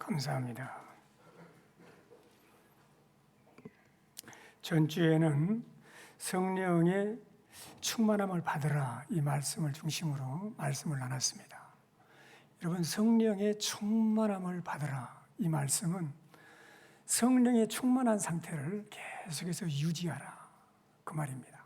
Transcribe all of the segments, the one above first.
감사합니다. 전주에는 성령의 충만함을 받으라 이 말씀을 중심으로 말씀을 나눴습니다. 여러분, 성령의 충만함을 받으라 이 말씀은 성령의 충만한 상태를 계속해서 유지하라 그 말입니다.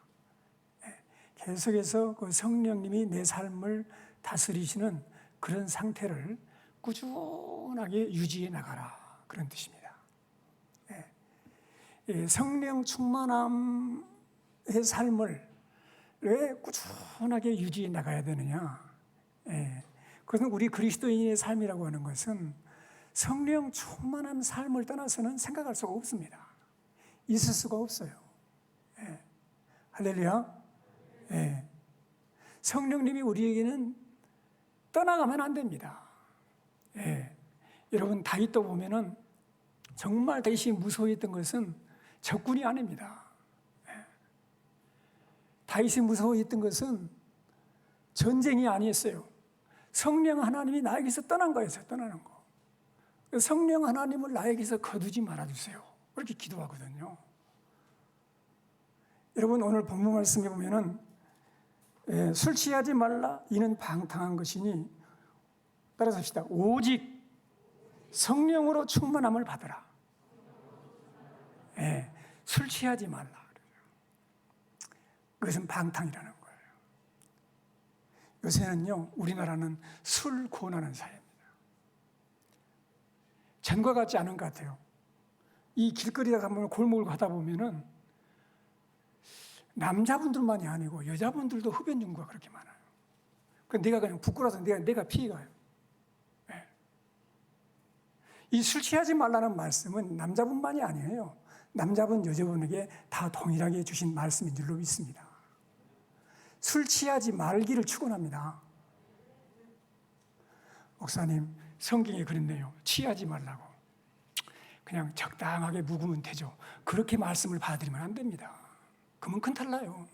계속해서 그 성령님이 내 삶을 다스리시는 그런 상태를 꾸준하게 유지해 나가라 그런 뜻입니다. 성령 충만함의 삶을 왜 꾸준하게 유지해 나가야 되느냐? 그것은 우리 그리스도인의 삶이라고 하는 것은 성령 충만한 삶을 떠나서는 생각할 수가 없습니다. 있을 수가 없어요. 할렐루야. 성령님이 우리에게는 떠나가면 안 됩니다. 여러분, 다윗도 보면은 정말 다윗이 무서워했던 것은 적군이 아닙니다. 다윗이 무서워했던 것은 전쟁이 아니었어요. 성령 하나님이 나에게서 떠난 거였어요. 떠나는 거. 성령 하나님을 나에게서 거두지 말아주세요. 그렇게 기도하거든요. 여러분, 오늘 본문 말씀에 보면은 술 취하지 말라 이는 방탕한 것이니, 따라서 합시다. 오직 성령으로 충만함을 받으라. 술 취하지 말라. 그것은 방탕이라는 거예요. 요새는요, 우리나라는 술 권하는 사회입니다. 전과 같지 않은 것 같아요. 이 길거리에 가면 골목을 가다 보면은 남자분들만이 아니고 여자분들도 흡연 중구가 그렇게 많아요. 내가 그냥 부끄러워서 내가 피해가요. 이 술 취하지 말라는 말씀은 남자분만이 아니에요. 남자분, 여자분에게 다 동일하게 주신 말씀인 줄로 믿습니다. 술 취하지 말기를 축원합니다. 목사님, 성경에 그랬네요. 취하지 말라고. 그냥 적당하게 묵으면 되죠. 그렇게 말씀을 받아들이면 안 됩니다. 그러면 큰탈 나요.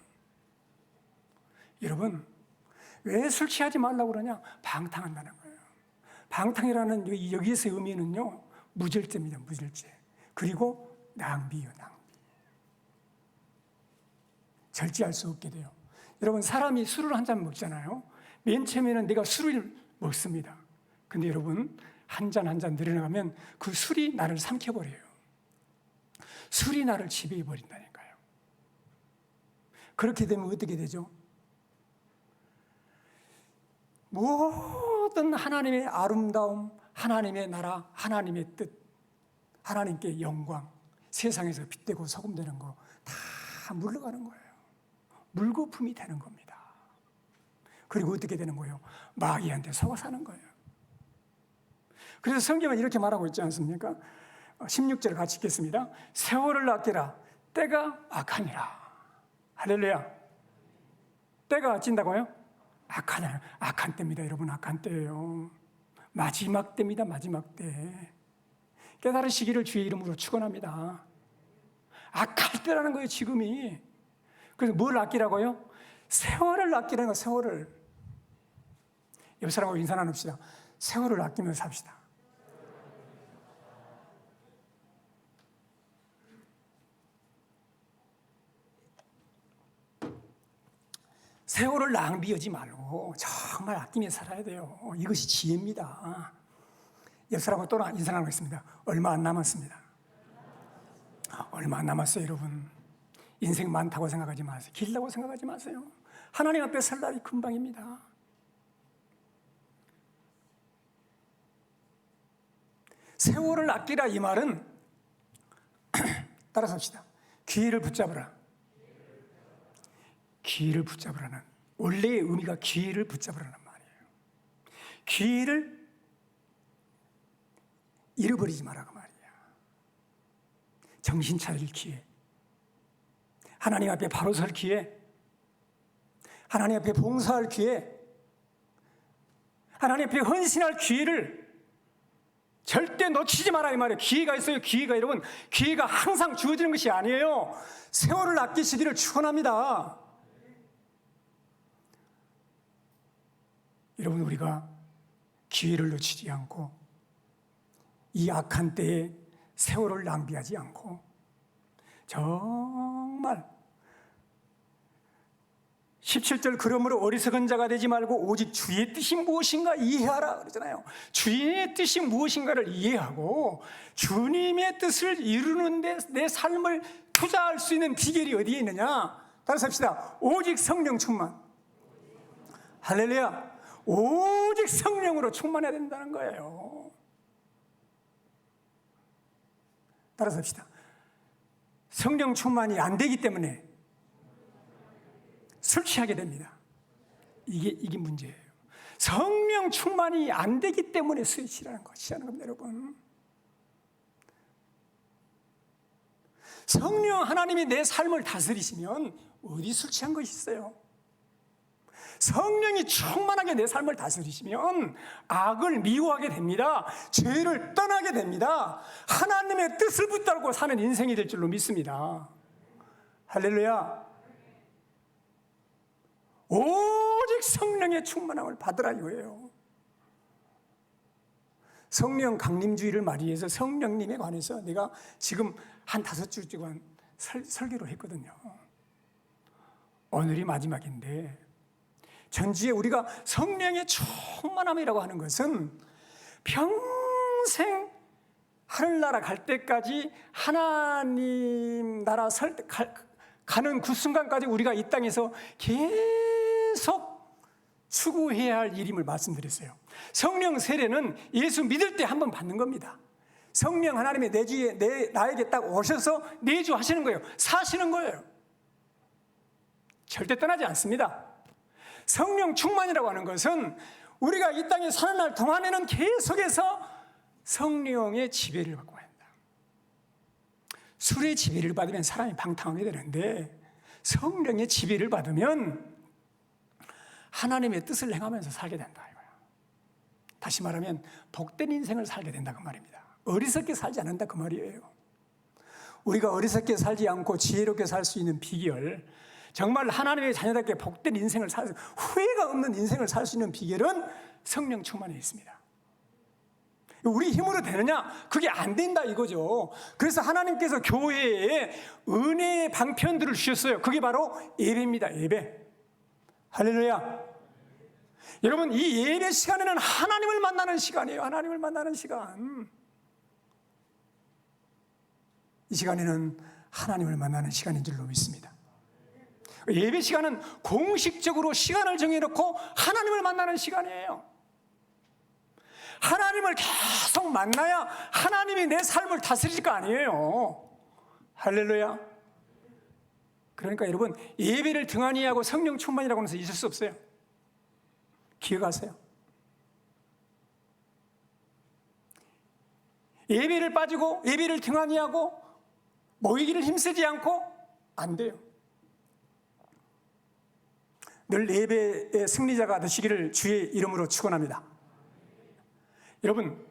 여러분, 왜 술 취하지 말라고 그러냐? 방탕한다는 거예요. 방탕이라는 여기에서의 의미는요, 무절제입니다. 무절제. 그리고 낭비요, 낭비. 절제할 수 없게 돼요. 여러분, 사람이 술을 한 잔 먹잖아요. 맨 처음에는 내가 술을 먹습니다. 근데 여러분, 한 잔 한 잔 늘어나가면 그 술이 나를 삼켜버려요. 술이 나를 지배해버린다니까요. 그렇게 되면 어떻게 되죠? 모든 하나님의 아름다움, 하나님의 나라, 하나님의 뜻, 하나님께 영광, 세상에서 빛되고 소금되는 거 다 물러가는 거예요. 물거품이 되는 겁니다. 그리고 어떻게 되는 거예요? 마귀한테 속아 사는 거예요. 그래서 성경은 이렇게 말하고 있지 않습니까? 16절 같이 읽겠습니다. 세월을 아끼라, 때가 악하니라. 할렐루야. 때가 진다고요? 악하냐? 악한 때입니다. 여러분, 악한 때예요. 마지막 때입니다. 마지막 때. 깨달으시기를 주의 이름으로 축원합니다. 악할 때라는 거예요, 지금이. 그래서 뭘 아끼라고요? 세월을 아끼라는 거예요, 세월을. 옆 사람하고 인사 나눕시다. 세월을 아끼면서 삽시다. 세월을 낭비하지 말고 정말 아끼면서 살아야 돼요. 이것이 지혜입니다. 옆 사람하고 또 인사 나누겠습니다. 얼마 안 남았습니다. 얼마 안 남았어요, 여러분. 인생 많다고 생각하지 마세요. 길다고 생각하지 마세요. 하나님 앞에 설 날이 금방입니다. 세월을 아끼라 이 말은 따라서 합시다. 기회를 붙잡으라. 기회를 붙잡으라는, 원래의 의미가 기회를 붙잡으라는 말이에요. 기회를 잃어버리지 마라 그 말이야. 정신 차릴 기회, 하나님 앞에 바로 설 기회, 하나님 앞에 봉사할 기회, 하나님 앞에 헌신할 기회를 절대 놓치지 마라 이 말이에요. 기회가 있어요. 기회가. 여러분, 기회가 항상 주어지는 것이 아니에요. 세월을 아끼시기를 축원합니다. 여러분, 우리가 기회를 놓치지 않고 이 악한 때에 세월을 낭비하지 않고 정말 17절 그러므로 어리석은 자가 되지 말고 오직 주의 뜻이 무엇인가 이해하라 그러잖아요. 주의 뜻이 무엇인가를 이해하고 주님의 뜻을 이루는 데 내 삶을 투자할 수 있는 비결이 어디에 있느냐? 따라서 합시다. 오직 성령 충만. 할렐루야. 오직 성령으로 충만해야 된다는 거예요. 따라서 합시다. 성령 충만이 안 되기 때문에 술 취하게 됩니다. 이게 문제예요. 성령 충만이 안 되기 때문에 술 취하는 것이라는 겁니다, 여러분. 성령 하나님이 내 삶을 다스리시면 어디 술 취한 것이 있어요? 성령이 충만하게 내 삶을 다스리시면 악을 미워하게 됩니다. 죄를 떠나게 됩니다. 하나님의 뜻을 붙들고 사는 인생이 될 줄로 믿습니다. 할렐루야. 오직 성령의 충만함을 받으라 이거예요. 성령 강림주의를 말이해서 성령님에 관해서 내가 지금 한 5주 동안 설교를 했거든요. 오늘이 마지막인데 전주에 우리가 성령의 충만함이라고 하는 것은 평생 하늘나라 갈 때까지 하나님 나라 가는 그 순간까지 우리가 이 땅에서 계속 추구해야 할 일임을 말씀드렸어요. 성령 세례는 예수 믿을 때 한 번 받는 겁니다. 성령 하나님의 나에게 딱 오셔서 내주하시는 거예요. 사시는 거예요. 절대 떠나지 않습니다. 성령 충만이라고 하는 것은 우리가 이 땅에 사는 날 동안에는 계속해서 성령의 지배를 받고 한다. 술의 지배를 받으면 사람이 방탕하게 되는데 성령의 지배를 받으면 하나님의 뜻을 행하면서 살게 된다 이거야. 다시 말하면 복된 인생을 살게 된다 그 말입니다. 어리석게 살지 않는다 그 말이에요. 우리가 어리석게 살지 않고 지혜롭게 살 수 있는 비결, 정말 하나님의 자녀답게 복된 인생을 후회가 없는 인생을 살 수 있는 비결은 성령 충만에 있습니다. 우리 힘으로 되느냐? 그게 안 된다 이거죠. 그래서 하나님께서 교회에 은혜의 방편들을 주셨어요. 그게 바로 예배입니다. 예배. 할렐루야. 여러분, 이 예배 시간에는 하나님을 만나는 시간이에요. 하나님을 만나는 시간. 이 시간에는 하나님을 만나는 시간인 줄로 믿습니다. 예배 시간은 공식적으로 시간을 정해놓고 하나님을 만나는 시간이에요. 하나님을 계속 만나야 하나님이 내 삶을 다스릴 거 아니에요. 할렐루야. 그러니까 여러분, 예배를 등한히 하고 성령 충만이라고 해서 있을 수 없어요. 기억하세요. 예배를 빠지고 예배를 등한히 하고 모이기를 힘쓰지 않고 안 돼요. 늘 예배의 승리자가 되시기를 주의 이름으로 축원합니다. 여러분,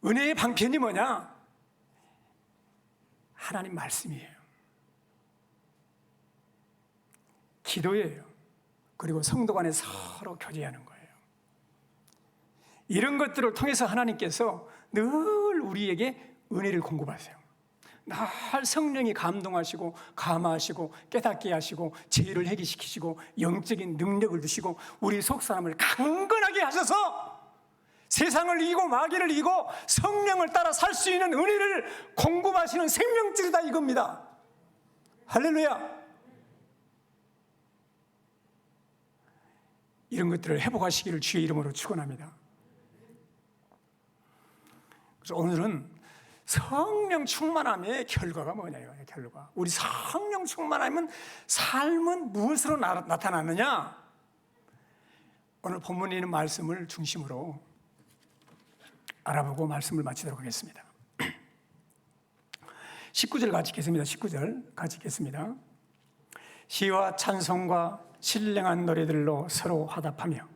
은혜의 방편이 뭐냐? 하나님 말씀이에요. 기도예요. 그리고 성도 간에 서로 교제하는 거예요. 이런 것들을 통해서 하나님께서 늘 우리에게 은혜를 공급하세요. 늘 성령이 감동하시고 감화하시고 깨닫게 하시고 죄를 해결시키시고 영적인 능력을 주시고 우리 속사람을 강건하게 하셔서 세상을 이기고 마귀를 이기고 성령을 따라 살 수 있는 은혜를 공급하시는 생명줄이다 이겁니다. 할렐루야. 이런 것들을 회복하시기를 주의 이름으로 축원합니다. 그래서 오늘은 성령 충만함의 결과가 뭐냐요? 결과. 우리 성령 충만하면 삶은 무엇으로 나타나느냐? 오늘 본문에 있는 말씀을 중심으로 알아보고 말씀을 마치도록 하겠습니다. 19절 같이 읽겠습니다. 19절 같이 읽겠습니다. 시와 찬송과 신령한 노래들로 서로 화답하며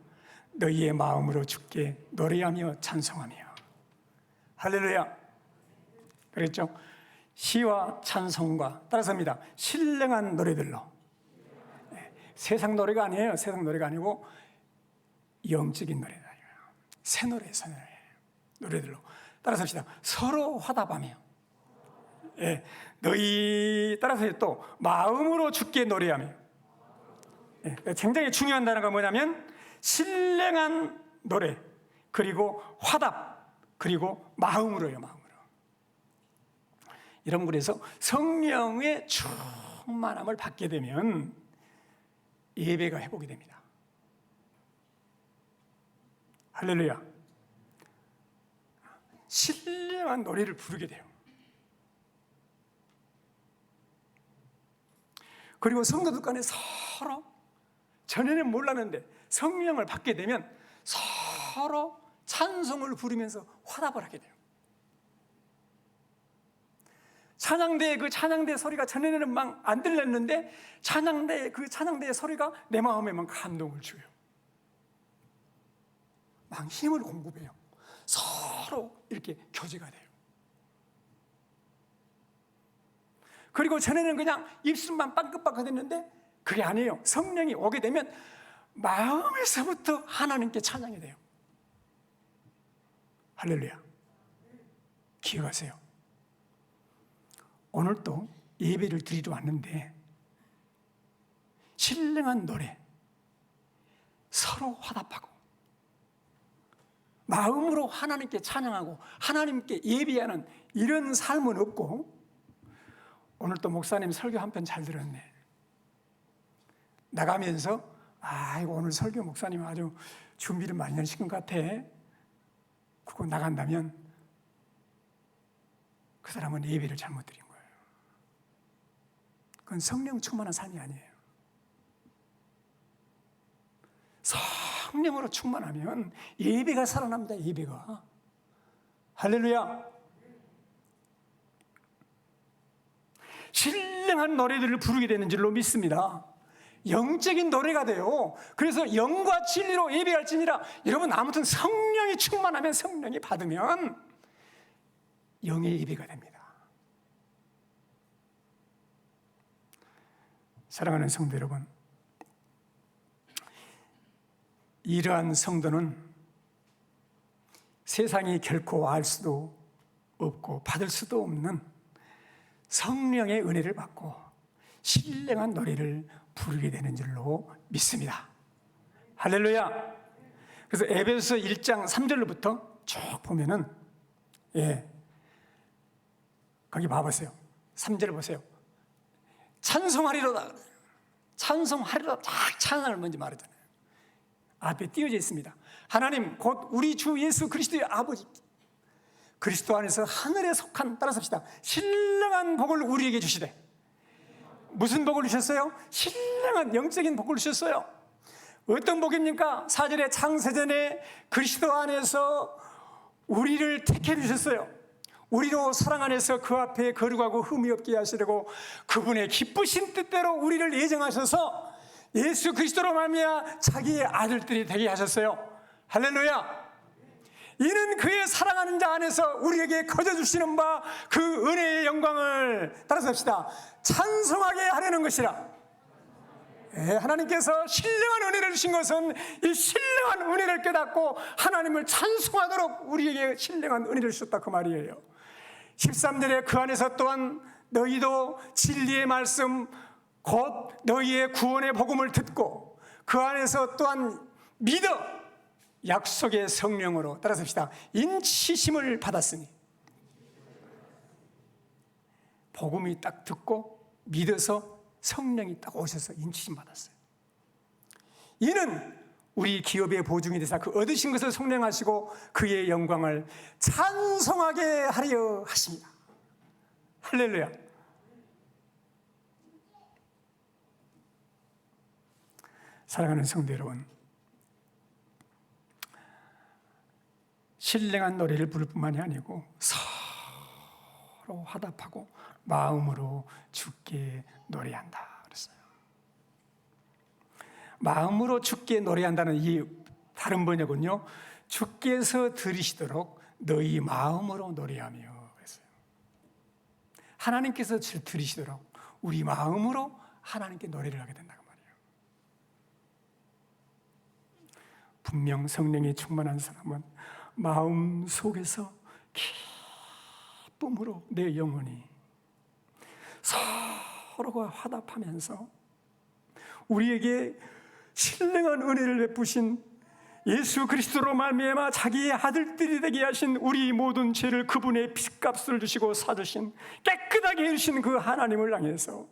너희의 마음으로 주께 노래하며 찬송하며. 할렐루야. 그랬죠? 시와 찬송과 따라서 합니다. 신령한 노래들로. 세상 노래가 아니에요. 세상 노래가 아니고 영적인 노래다. 새 노래, 새 노래. 노래들로 따라서 합시다. 서로 화답하며. 예, 너희 따라서 또 마음으로 주께 노래하며. 예, 굉장히 중요한 단어가 뭐냐면 신령한 노래, 그리고 화답, 그리고 마음으로요. 마음으로. 여러분, 그래서 성령의 충만함을 받게 되면 예배가 회복이 됩니다. 할렐루야. 신령한 노래를 부르게 돼요. 그리고 성도들 간에 서로, 전에는 몰랐는데 성령을 받게 되면 서로 찬송을 부르면서 화답을 하게 돼요. 찬양대의 그 찬양대 소리가 전에는 막 안 들렸는데 찬양대의 소리가 내 마음에 막 감동을 줘요. 막 힘을 공급해요. 서로 이렇게 교제가 돼요. 그리고 전에는 그냥 입술만 빵긋빵긋했는데 그게 아니에요. 성령이 오게 되면 마음에서부터 하나님께 찬양이 돼요. 할렐루야. 기억하세요. 오늘도 예배를 드리러 왔는데 신령한 노래, 서로 화답하고 마음으로 하나님께 찬양하고 하나님께 예배하는 이런 삶은 없고, 오늘 또 목사님 설교 한 편 잘 들었네. 나가면서 아이고 오늘 설교 목사님 아주 준비를 많이 하신 것 같아. 그거 나간다면 그 사람은 예배를 잘못 드린 거예요. 그건 성령 충만한 삶이 아니에요. 성령으로 충만하면 예배가 살아납니다. 예배가. 할렐루야. 신령한 노래들을 부르게 되는 줄로 믿습니다. 영적인 노래가 돼요. 그래서 영과 진리로 예배할지니라. 여러분, 아무튼 성령이 충만하면, 성령이 받으면 영의 예배가 됩니다. 사랑하는 성도 여러분, 이러한 성도는 세상이 결코 알 수도 없고 받을 수도 없는 성령의 은혜를 받고 신령한 노래를 부르게 되는 줄로 믿습니다. 할렐루야. 그래서 에베소서 1장 3절로부터 쭉 보면은, 거기 봐보세요. 3절 보세요. 찬송하리로다. 찬송하리로다. 딱 찬양을 먼저 말하잖아요. 앞에 띄어져 있습니다. 하나님 곧 우리 주 예수 그리스도의 아버지, 그리스도 안에서 하늘에 속한, 따라서 합시다, 신령한 복을 우리에게 주시되. 무슨 복을 주셨어요? 신령한 영적인 복을 주셨어요. 어떤 복입니까? 4절에 창세전에 그리스도 안에서 우리를 택해 주셨어요. 우리로 사랑 안에서 그 앞에 거룩하고 흠이 없게 하시려고 그분의 기쁘신 뜻대로 우리를 예정하셔서 예수 그리스도로 말미암아 자기의 아들들이 되게 하셨어요. 할렐루야. 이는 그의 사랑하는 자 안에서 우리에게 거저주시는 바 그 은혜의 영광을, 따라서 합시다, 찬송하게 하려는 것이라. 하나님께서 신령한 은혜를 주신 것은 이 신령한 은혜를 깨닫고 하나님을 찬송하도록 우리에게 신령한 은혜를 주셨다, 그 말이에요. 13절에 그 안에서 또한 너희도 진리의 말씀 곧 너희의 구원의 복음을 듣고 그 안에서 또한 믿어 약속의 성령으로, 따라서 합시다, 인치심을 받았으니. 복음이 딱 듣고 믿어서 성령이 딱 오셔서 인치심 받았어요. 이는 우리 기업의 보증이 되사 그 얻으신 것을 성령하시고 그의 영광을 찬송하게 하려 하십니다. 할렐루야. 사랑하는 성도 여러분, 신령한 노래를 부를 뿐만이 아니고 서로 화답하고 마음으로 주께 노래한다 그랬어요. 마음으로 주께 노래한다는 이 다른 번역은요, 주께서 들으시도록 너희 마음으로 노래하며 그랬어요. 하나님께서 들으시도록 우리 마음으로 하나님께 노래를 하게 된다고 말이에요. 분명 성령이 충만한 사람은 마음 속에서 기쁨으로 내 영혼이 서로가 화답하면서 우리에게 신령한 은혜를 베푸신 예수 그리스도로 말미암아 자기의 아들들이 되게 하신 우리 모든 죄를 그분의 핏값을 주시고 사주신 깨끗하게 해주신 그 하나님을 향해서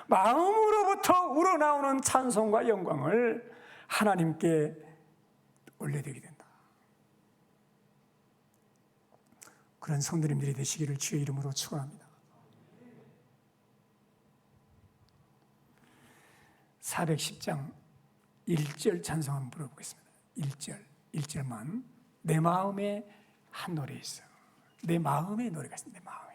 마음으로부터 우러나오는 찬송과 영광을 하나님께 올려드리게 된다. 그런 성도님들이 되시기를 주의 이름으로 축원합니다. 410장 1절 찬송 한번 불러보겠습니다. 1절만. 내 마음에 한 노래 있어. 내 마음에 노래가 있어. 내 마음에.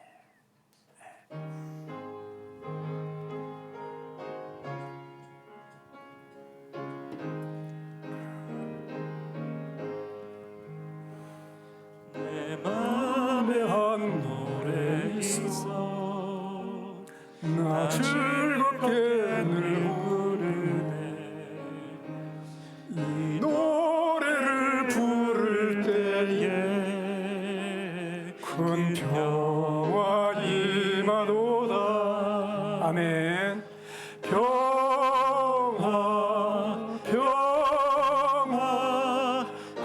내 마음에 한 노래 있어. 나 즐겁게 늘 이 노래를 부를 때에 큰 평화 임하도다. 아멘. 평화 평화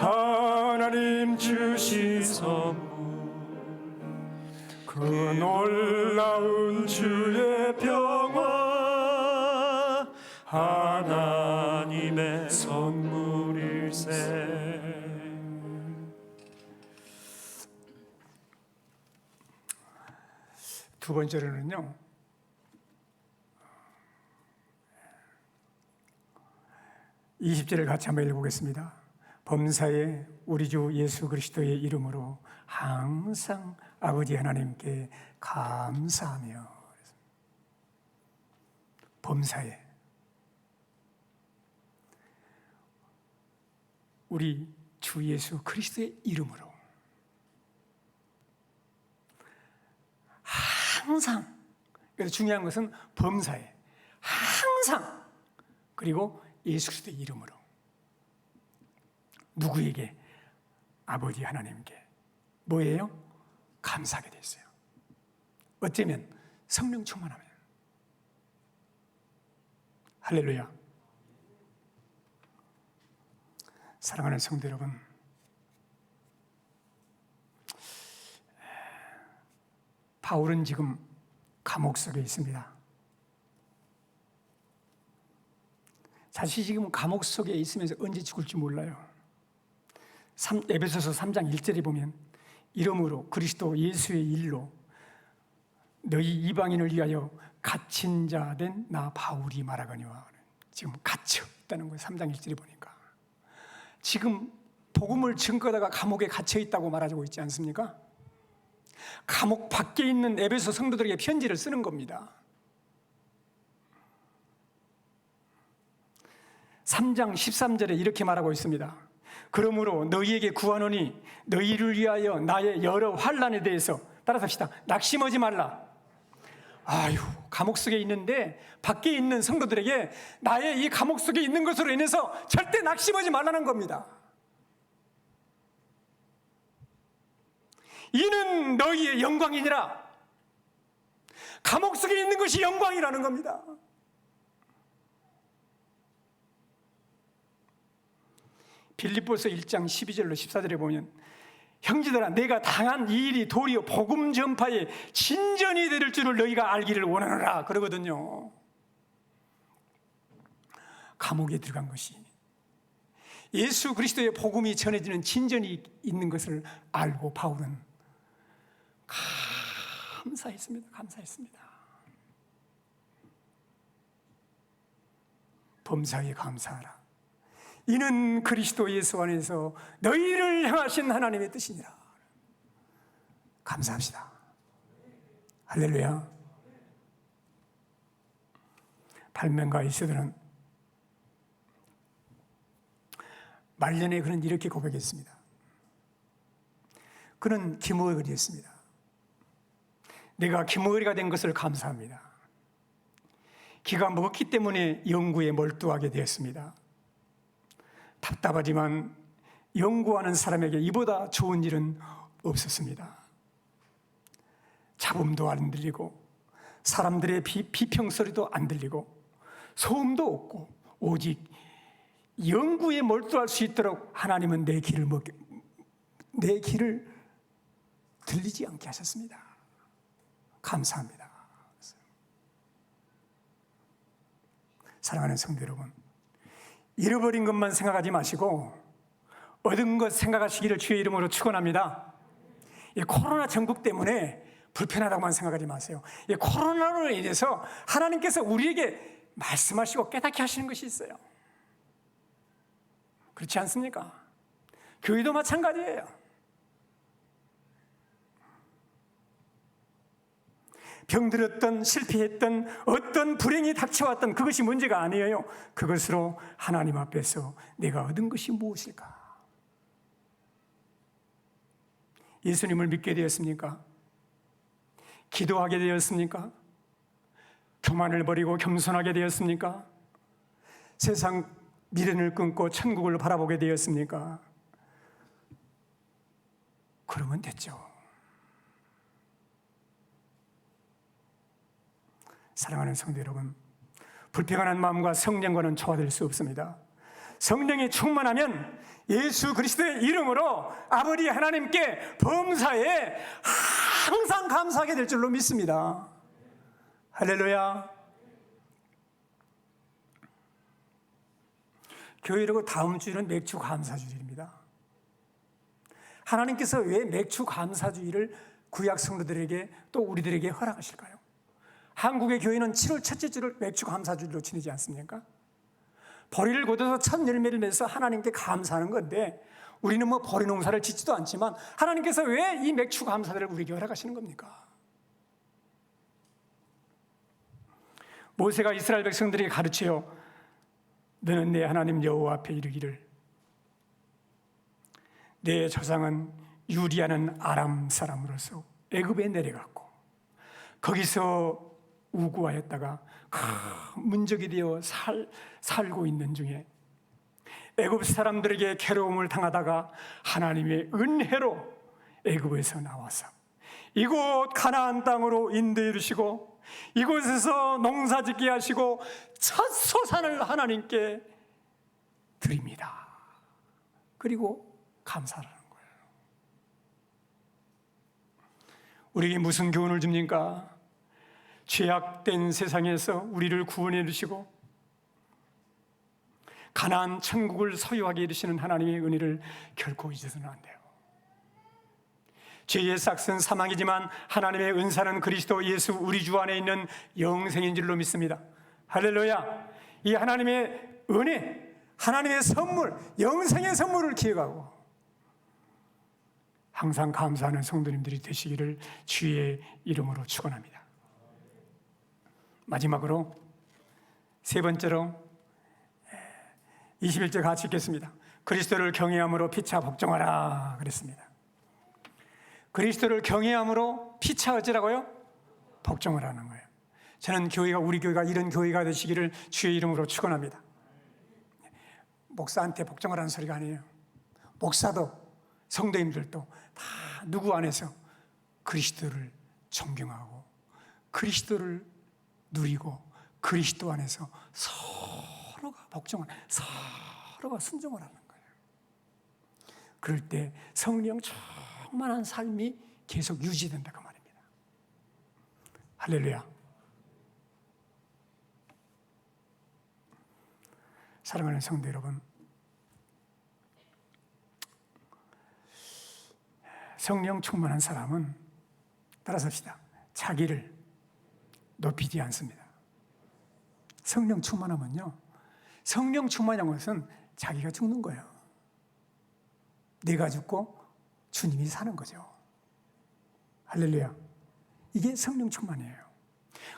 하나님 주신 선물 그 놀라운 주의 평화 하나님의 선물일세. 두 번째로는요, (20절을) 같이 한번 읽어보겠습니다. 범사에 우리 주 예수 그리스도의 이름으로 항상 아버지 하나님께 감사하며. 범사에 우리 주 예수 그리스도의 이름으로 항상, 그래서 중요한 것은 범사에 항상, 그리고 예수 그리스도의 이름으로 누구에게? 아버지 하나님께 뭐예요? 감사하게 돼 있어요. 어쩌면 성령 충만하면. 할렐루야. 사랑하는 성도 여러분, 바울은 지금 감옥 속에 있습니다. 사실 지금 감옥 속에 있으면서 언제 죽을지 몰라요. 에베소서 3장 1절에 보면 이러므로 그리스도 예수의 일로 너희 이방인을 위하여 갇힌 자 된 나 바울이 말하거니와. 지금 갇혀 있다는 거예요. 3장 1절에 보니까 지금 복음을 증거하다가 감옥에 갇혀 있다고 말하고 있지 않습니까? 감옥 밖에 있는 에베소 성도들에게 편지를 쓰는 겁니다. 3장 13절에 이렇게 말하고 있습니다. 그러므로 너희에게 구하노니 너희를 위하여 나의 여러 환난에 대해서, 따라서 합시다, 낙심하지 말라. 아유, 감옥 속에 있는데 밖에 있는 성도들에게 나의 이 감옥 속에 있는 것으로 인해서 절대 낙심하지 말라는 겁니다. 이는 너희의 영광이니라. 감옥 속에 있는 것이 영광이라는 겁니다. 빌립보서 1장 12절로 14절에 보면 형제들아, 내가 당한 이 일이 도리어 복음 전파의 진전이 될 줄을 너희가 알기를 원하노라 그러거든요. 감옥에 들어간 것이 예수 그리스도의 복음이 전해지는 진전이 있는 것을 알고 바울은 감사했습니다. 감사했습니다. 범사에 감사하라. 이는 그리스도 예수 안에서 너희를 향하신 하나님의 뜻이니라. 감사합시다. 할렐루야. 발명가 이세돌은 말년에 그는 이렇게 고백했습니다. 그는 기머거리였습니다. 내가 기머거리가 된 것을 감사합니다. 기가 먹었기 때문에 연구에 몰두하게 되었습니다. 답답하지만 연구하는 사람에게 이보다 좋은 일은 없었습니다. 잡음도 안 들리고 사람들의 비평소리도 안 들리고 소음도 없고 오직 연구에 몰두할 수 있도록 하나님은 내 길을 들리지 않게 하셨습니다. 감사합니다. 사랑하는 성도 여러분, 잃어버린 것만 생각하지 마시고 얻은 것 생각하시기를 주의 이름으로 축원합니다. 이 코로나 전국 때문에 불편하다고만 생각하지 마세요. 이 코로나로 인해서 하나님께서 우리에게 말씀하시고 깨닫게 하시는 것이 있어요. 그렇지 않습니까? 교회도 마찬가지예요. 병들었던 실패했던 어떤 불행이 닥쳐왔던 그것이 문제가 아니에요. 그것으로 하나님 앞에서 내가 얻은 것이 무엇일까? 예수님을 믿게 되었습니까? 기도하게 되었습니까? 교만을 버리고 겸손하게 되었습니까? 세상 미련을 끊고 천국을 바라보게 되었습니까? 그러면 됐죠. 사랑하는 성도 여러분, 불평안한 마음과 성령과는 조화될 수 없습니다. 성령이 충만하면 예수 그리스도의 이름으로 아버지 하나님께 범사에 항상 감사하게 될 줄로 믿습니다. 할렐루야. 교회라고 다음 주일은 맥주 감사주일입니다. 하나님께서 왜 맥주 감사주일을 구약 성도들에게 또 우리들에게 허락하실까요? 한국의 교회는 7월 첫째 주를 맥주 감사주일로 지내지 않습니까? 보리를 걷어서 첫 열매를 맺어서 하나님께 감사하는 건데 우리는 뭐 보리 농사를 짓지도 않지만 하나님께서 왜 이 맥주 감사들을 우리에게 허락하시는 겁니까? 모세가 이스라엘 백성들에게 가르쳐요. 너는 내 하나님 여호와 앞에 이르기를 내 조상은 유리하는 아람 사람으로서 애굽에 내려갔고 거기서 우구하였다가 문적이 되어 살고 있는 중에 애굽 사람들에게 괴로움을 당하다가 하나님의 은혜로 애굽에서 나와서 이곳 가나안 땅으로 인도해 주시고 이곳에서 농사짓게 하시고 첫 소산을 하나님께 드립니다. 그리고 감사를 하는 거예요. 우리에게 무슨 교훈을 줍니까? 죄악된 세상에서 우리를 구원해 주시고 가나안 천국을 소유하게 해주시는 하나님의 은혜를 결코 잊어서는 안 돼요. 죄의 싹은 사망이지만 하나님의 은사는 그리스도 예수 우리 주 안에 있는 영생인 줄로 믿습니다. 할렐루야. 이 하나님의 은혜, 하나님의 선물, 영생의 선물을 기억하고 항상 감사하는 성도님들이 되시기를 주의 이름으로 축원합니다. 마지막으로 세 번째로 21절 같이 읽겠습니다. 그리스도를 경외함으로 피차 복종하라 그랬습니다. 그리스도를 경외함으로 피차 어쩌라고요? 복종을 하는 거예요. 저는 우리 교회가 이런 교회가 되시기를 주의 이름으로 축원합니다. 목사한테 복종하라는 소리가 아니에요. 목사도 성도님들도 다 누구 안에서 그리스도를 존경하고 그리스도를 누리고 그리스도 안에서 서로가 복종하는, 서로가 순종을 하는 거예요. 그럴 때 성령 충만한 삶이 계속 유지된다 그 말입니다. 할렐루야. 사랑하는 성도 여러분, 성령 충만한 사람은 따라섭시다. 자기를 높이지 않습니다. 성령 충만하면요, 성령 충만한 것은 자기가 죽는 거예요. 내가 죽고 주님이 사는 거죠. 할렐루야. 이게 성령 충만이에요.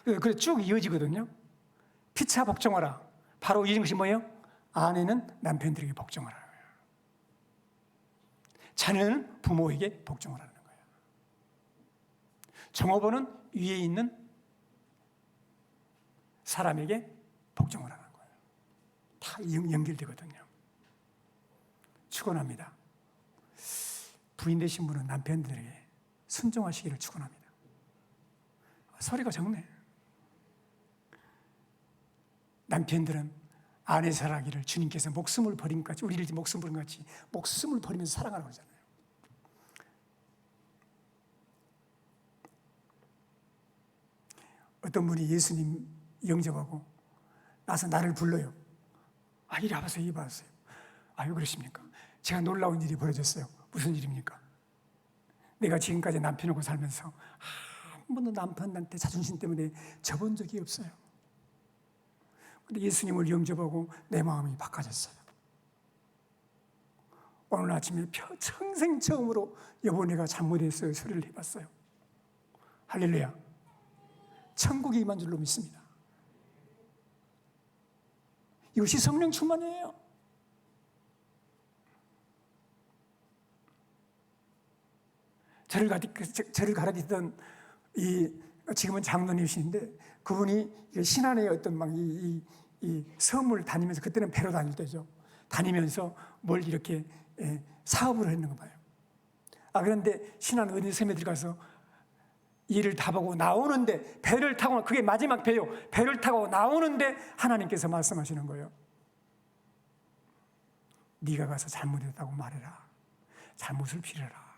그래서 쭉 이어지거든요. 피차 복종하라. 바로 이런 것이 뭐예요? 아내는 남편들에게 복종하라는 거예요. 자녀는 부모에게 복종하라는 거예요. 종업원은 위에 있는 사람에게 복종을 하는 거예요. 다 연결되거든요. 축원합니다. 부인 되신 분은 남편들에게 순종하시기를 축원합니다. 소리가 적네. 남편들은 아내 사랑하기를 주님께서 목숨을 버린 것 같이, 우리를 목숨을 버린 것 같이 목숨을 버리면서 사랑하라고 그러잖아요. 어떤 분이 예수님 영접하고 나서 나를 불러요. 이리 와보세요, 이리 와보세요. 왜 그러십니까? 제가 놀라운 일이 벌어졌어요. 무슨 일입니까? 내가 지금까지 남편하고 살면서 한 번도 남편한테 자존심 때문에 져본 적이 없어요. 근데 예수님을 영접하고 내 마음이 바꿔졌어요. 오늘 아침에 평생 처음으로 여보 내가 잘못했어요 소리를 해봤어요. 할렐루야. 천국이 임한 줄로 믿습니다. 이것이 성령 충만이에요. 저를 가르치던 지금은 장로님이신데 그분이 신안의 어떤 이 섬을 다니면서, 그때는 배로 다닐 때죠. 다니면서 뭘 이렇게 사업을 했는 거 봐요. 그런데 신안 어디 섬에 들어가서 일을 다 보고 나오는데 배를 타고, 그게 마지막 배요. 배를 타고 나오는데 하나님께서 말씀하시는 거예요. 네가 가서 잘못했다고 말해라. 잘못을 빌어라.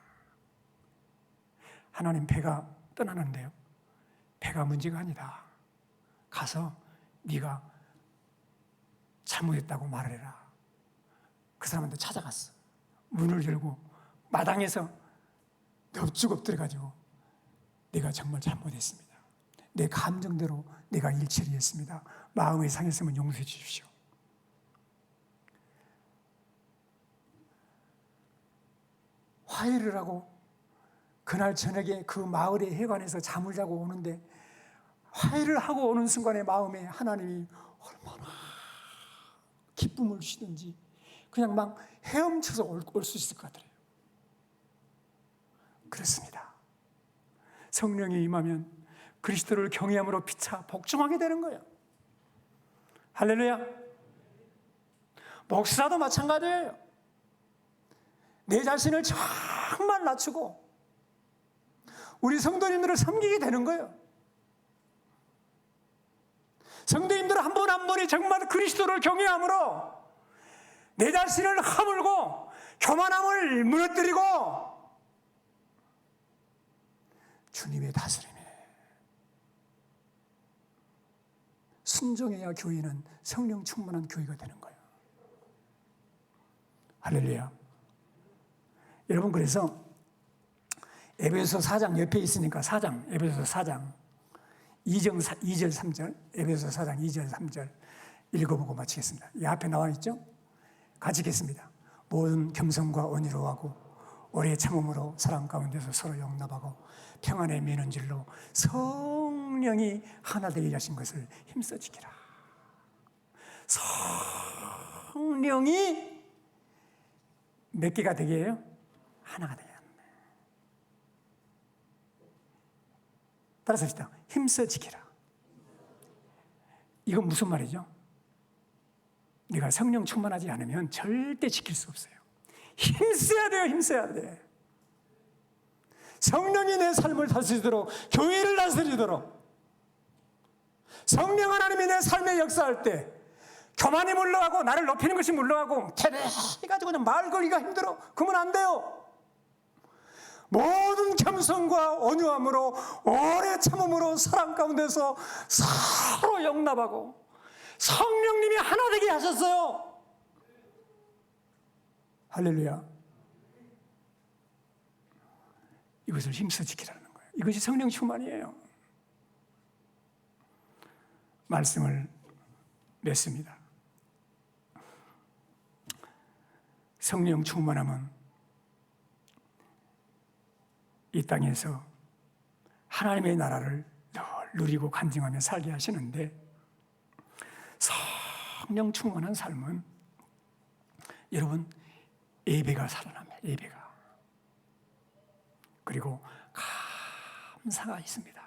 하나님 배가 떠나는데요. 배가 문제가 아니다. 가서 네가 잘못했다고 말해라. 그 사람한테 찾아갔어. 문을 열고 마당에서 넙죽 엎드려가지고 내가 정말 잘못했습니다. 내 감정대로 내가 일치를 했습니다. 마음이 상했으면 용서해 주십시오. 화해를 하고 그날 저녁에 그 마을의 해관에서 잠을 자고 오는데, 화해를 하고 오는 순간에 마음에 하나님이 얼마나 기쁨을 주시든지 그냥 막 헤엄쳐서 올 수 있을 것 같아요. 그렇습니다. 성령이 임하면 그리스도를 경외함으로 피차 복종하게 되는 거예요. 할렐루야. 목사도 마찬가지예요. 내 자신을 정말 낮추고 우리 성도님들을 섬기게 되는 거예요. 성도님들 한 분 한 분이 정말 그리스도를 경외함으로 내 자신을 허물고 교만함을 무너뜨리고 주님의 다스림에 순종해야 교회는 성령 충만한 교회가 되는 거예요. 할렐루야. 여러분, 그래서 에베소 4장 옆에 있으니까 4장, 에베소 4장 2절 3절, 에베소 4장 2절 3절 읽어보고 마치겠습니다. 이 앞에 나와 있죠? 같이 읽겠습니다. 모든 겸손과 온유로 하고 오래 참음으로 사랑 가운데서 서로 용납하고 평안에 미는 줄로 성령이 하나 되게 하신 것을 힘써 지키라. 성령이 몇 개가 되게 해요? 하나가 되게. 따라서 합시다. 힘써 지키라. 이건 무슨 말이죠? 네가 성령 충만하지 않으면 절대 지킬 수 없어요. 힘써야 돼요. 힘써야 돼. 성령이 내 삶을 다스리도록, 교회를 다스리도록, 성령 하나님이 내 삶에 역사할 때 교만이 물러가고 나를 높이는 것이 물러가고 해가지고 그냥 말 걸기가 힘들어. 그러면 안 돼요. 모든 겸손과 온유함으로 오래 참음으로 사랑 가운데서 서로 용납하고 성령님이 하나 되게 하셨어요. 할렐루야. 이것을 힘써 지키라는 거예요. 이것이 성령 충만이에요. 말씀을 맺습니다. 성령 충만함은 이 땅에서 하나님의 나라를 늘 누리고 간증하며 살게 하시는데, 성령 충만한 삶은 여러분 예배가 살아납니다. 예배가. 그리고 감사가 있습니다.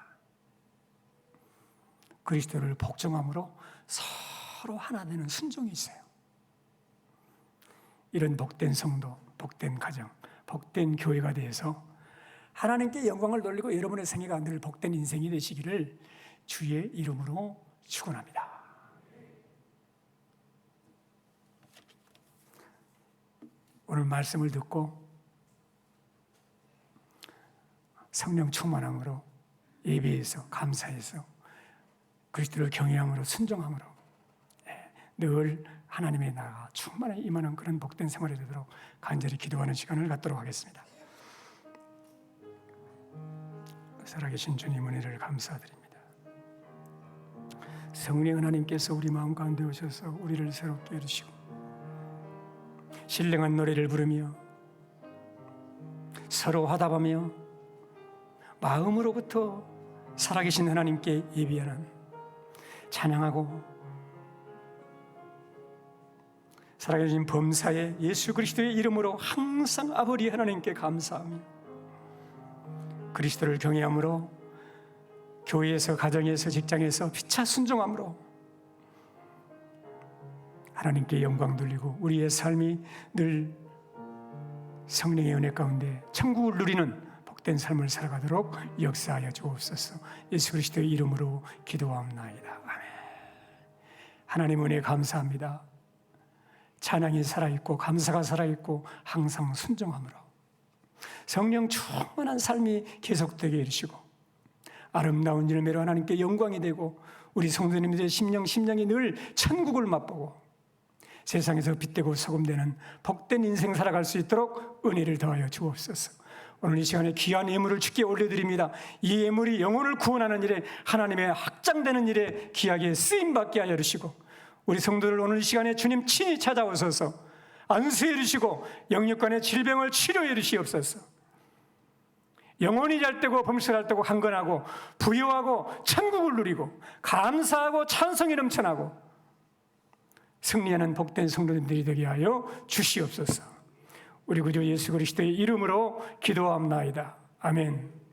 그리스도를 복종함으로 서로 하나 되는 순종이 있어요. 이런 복된 성도, 복된 가정, 복된 교회가 되어서 하나님께 영광을 돌리고 여러분의 생애가 늘 복된 인생이 되시기를 주의 이름으로 축원합니다. 오늘 말씀을 듣고 성령 충만함으로 예배해서 감사해서 그리스도를 경외함으로 순종함으로 늘 하나님의 나라가 충만히 임하는 그런 복된 생활이 되도록 간절히 기도하는 시간을 갖도록 하겠습니다. 살아계신 주님 은혜를 감사드립니다. 성령 하나님께서 우리 마음 가운데 오셔서 우리를 새롭게 해주시고 신령한 노래를 부르며 서로 화답하며 마음으로부터 살아계신 하나님께 예비하는 찬양하고 살아계신 범사의 예수 그리스도의 이름으로 항상 아버지 하나님께 감사하며 그리스도를 경외함으로 교회에서 가정에서 직장에서 피차 순종함으로 하나님께 영광 돌리고 우리의 삶이 늘 성령의 은혜 가운데 천국을 누리는 복된 삶을 살아가도록 역사하여 주옵소서. 예수 그리스도의 이름으로 기도하옵나이다. 아멘. 하나님 은혜 감사합니다. 찬양이 살아있고 감사가 살아있고 항상 순종함으로 성령 충만한 삶이 계속되게 해주시고 아름다운 열매로 하나님께 영광이 되고 우리 성도님들의 심령이 늘 천국을 맛보고 세상에서 빛되고 소금되는 복된 인생 살아갈 수 있도록 은혜를 더하여 주옵소서. 오늘 이 시간에 귀한 예물을 주께 올려드립니다. 이 예물이 영혼을 구원하는 일에 하나님의 확장되는 일에 귀하게 쓰임받게 하여 주시고 우리 성도들 오늘 이 시간에 주님 친히 찾아오셔서 안수해 주시고 영육간의 질병을 치료해 주시옵소서. 영혼이 잘되고 범실할되고 강건하고 부유하고 천국을 누리고 감사하고 찬송이 넘쳐나고 승리하는 복된 성도님들이 되게 하여 주시옵소서. 우리 구주 예수 그리스도의 이름으로 기도합나이다. 아멘.